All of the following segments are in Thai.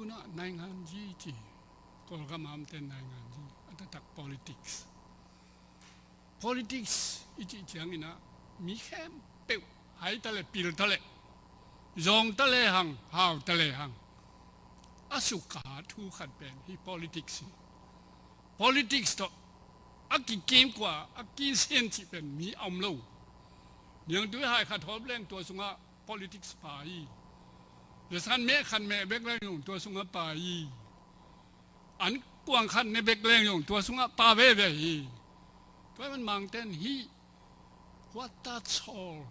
tu na nangan ji kalau kamu amten nangan ji ada tak politics itu jangan ina mihem peu hai tale pil tale zong tale hang hao tale hang asuka tu khat ben hi politics to aki game kwa aki sen chi ben mi amlo yang tu hai khat hop leng tua sunga politics pai le san me khan me bek leng yong tua sunga pai an kuang khan ne bek leng yong tua sunga pa ve ve hi toy man mang ten hi what that's all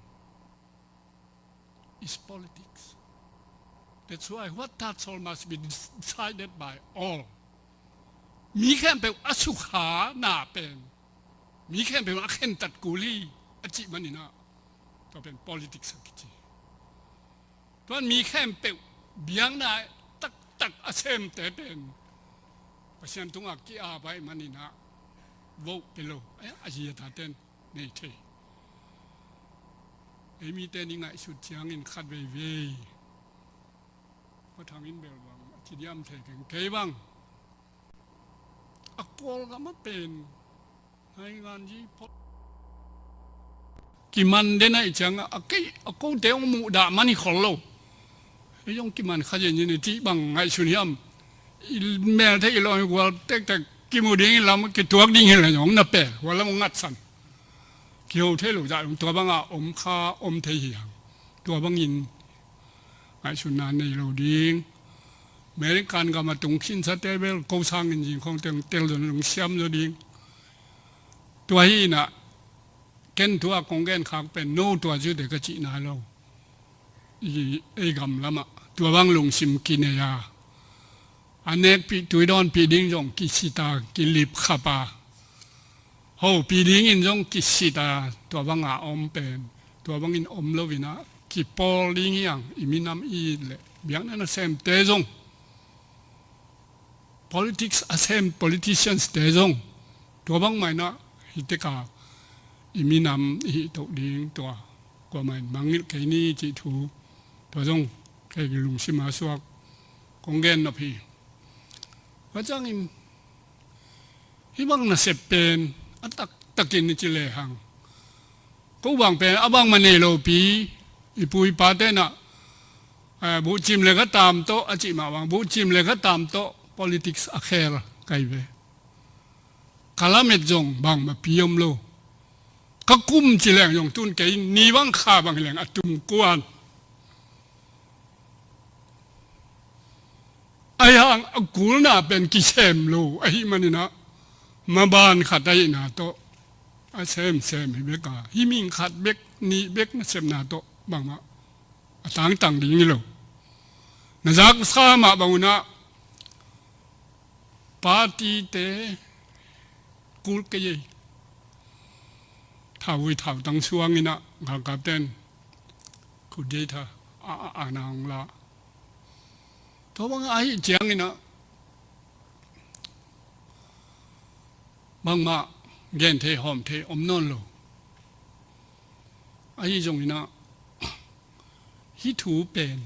is politics. That's why what that's all must be decided by all. มีแค่เป็นอสุขาหน้าเป็นมีแค่เป็นอาเคนตัดกุลีอจิมันนี่นะก็เป็น politics กิจตอนมีแค่เป็นเบียงได้ตักอาเซมแต่เป็นเพราะฉะนั้นตรงอากีอาไปมันนี่นะโวเปโลอาชีพตาเต้นนี่เทมีแต่นี่ไงสุดเชียงอินขัดเว่ยก็ทางอินเบลวังที่ย่ำเทถึงเกยบังอักโกลก็มาเป็นให้งานยี่พอกิมันเดนไอจังอักโกเดงมูดามันนี่ขอโลยงกิมันขยันยินที่บังไงสุนิยมแม่ที่เราอยู่ว่าแต่กิมูดิ้งเราไม่กิตัวดิ้งเห็นอะไรอย่างนั้นเปะว่าเรางัดสันเกี่ยวเทลูจากตัวบางอมคาอมเทียงตัวบางยินไอสุนันในเราดิ้งเมริกันก็มาตรงขินสเตเบลกูสร้างจริงของเตลลงเสียมเราดิ้งตัวฮีน่ะเกณฑ์ตัวกงเกณฑ์ขางเป็นโนตัวจุดเด็กจีน่าเราไอ้กำละมะตัวบางลงซิมกินยาอันนี้ปีตัวดอนปีดิ้งจงกิสิตากิลิบขับปาโหปีดิ้งอินจงกิสิตาตัวบางอาอมเป็นตัวบางอินอมโลวินะกิปอลิงยังอิมินามอีเละเบียงนั้นเซมเตจง politics asem politicians เตจงตัวบางไม่นะฮิตกาอิมินามฮิตดิ้งตัวกว่าไม่บางนิดแค่นี้จิตูตัวจงแค่ลุงชิมาสวกกงเกนนะพี่ว่าจังอินฮิบังน่ะเสพเป็นอัตตะกินนิจเลหังกูบังเป็นอบางมันเอโลปีอีปุยปาเตนะบุจิมเลยก็ตามโตอจิมาวังบุจิมเลยก็ตามโต politics อาเคร์ไกเวคาลาเมจงบังมาพิยมโลก็กุมจิเลงยงตุนเกยนีวังขาบังเลงอตุมกวนไอ้ห่างกูน่ะเป็นกิเชมโลไอ้มันนี่นะมาบานขัดได้นาโตอาเซมฮิเบกาฮิมิงขัดเบกนี่เบกมาเซมนาโตบางมาต่างดีนี่โลนะจักสามาบางนะปาร์ตี้เตกูลเกยท้าวิท้าตั้งช่วงนี้นะกับเต้นคุเดท่าอานังละตัวบางไอ้เจียงนี่นะบางมาเย็นเทหอมเทอมนนโลไอ้จงนี่นะฮิถูเป็น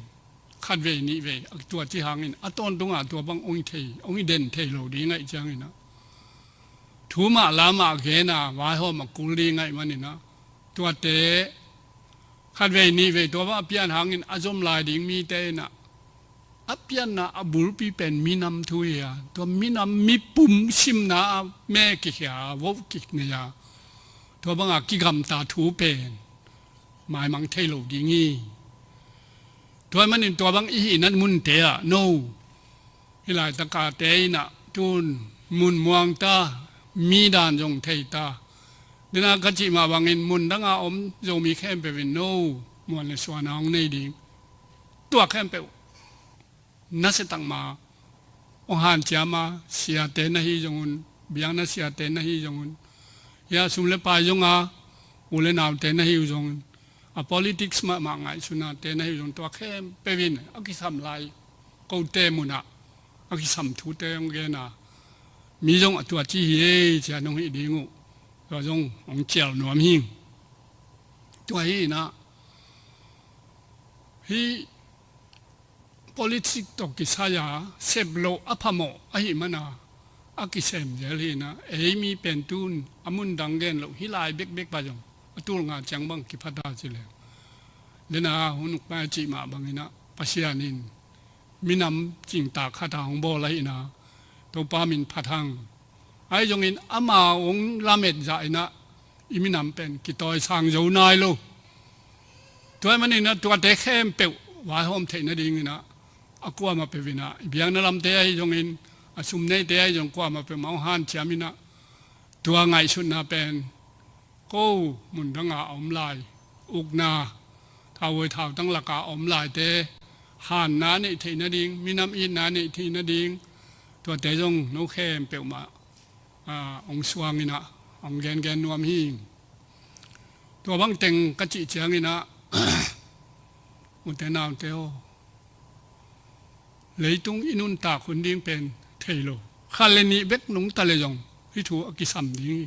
ขัดเวนี่เวตัวที่หางนี่อัตอนตรงตัวบางองค์เทองค์เด่นเทโลดีไงจังนี่นะถูมาลามาเกน่ะวายหอมกุลีไงมันนี่นะตัวเตขัดเวนี่เวตัวว่าเปียนหางนี่อาจมลายดิ่งมีเตน่ะอัพยันนะอับุลปีเป็นมินำทุยาตัวมินำมีปุ่มชิมนะแม่กิยาวกกิเนียตัวบางอากิกำตาถูเป็นหมายมังเทโลดีงี้ตัวมันนี่ตัวบางอีนั้นมุนเตะโนฮิลายตะกาเตยนะจุนมุนมวงตามีดานจงเทตาเดนักจิมาบางอินมุนดังอาอมจงมีแค่เป็นโนมวนในส่วนของในดิ่งตัวแค่เป็นนั่นตั้งมาองหันจามาเสียเตนฮีจงุนเบียงนั่นเสียเตนฮีจงุนยาสุมเลปายจงอาอุเลนาวเตนฮีจงุนpolitics มาไงสุนัขเตนฮีจงตัวแค่เป็นอักษรลายกูเตมุนะอักษรทูเตงเกนะมีจงตัวที่เฮจะน้องฮีดิงูตัวจงองเจียวหนวมหิงตัวฮีนะฮี politik to kisaya seblo apamo ahi mana akisem jelina emi pentun amun dangen lo hilai bek ba jong atul nga changbang ki phada chile lena hunuk pa chi ma bangina pasianin minam jing ta khata hong bo lai na to pa min phathang ai jong in ama ong lamet ja ina iminam pen ki toy sang jo nai lo toy mani na to te khem pe wa hom the na ding na akwa ma pe vina biang na lam te ai jong in asum nei te ai jong kwa ma pe mau han chamina tua ngai sun na pen ko mun danga om lai uk na thao wei thao tang la ka om lai te han na nei the na ding minam in na nei thi na ding to te jong no khem pe ma ong suang ina ong gen nuam hiตัวบางเต็งกะจิเจียงนี่นะมุนแต่นาวเตโอเลยตุงอินุนตาคนดิ้งเป็นเทโลคาเลนีเบกนุงตะเลยองที่ถูอกิสัมดิ้ง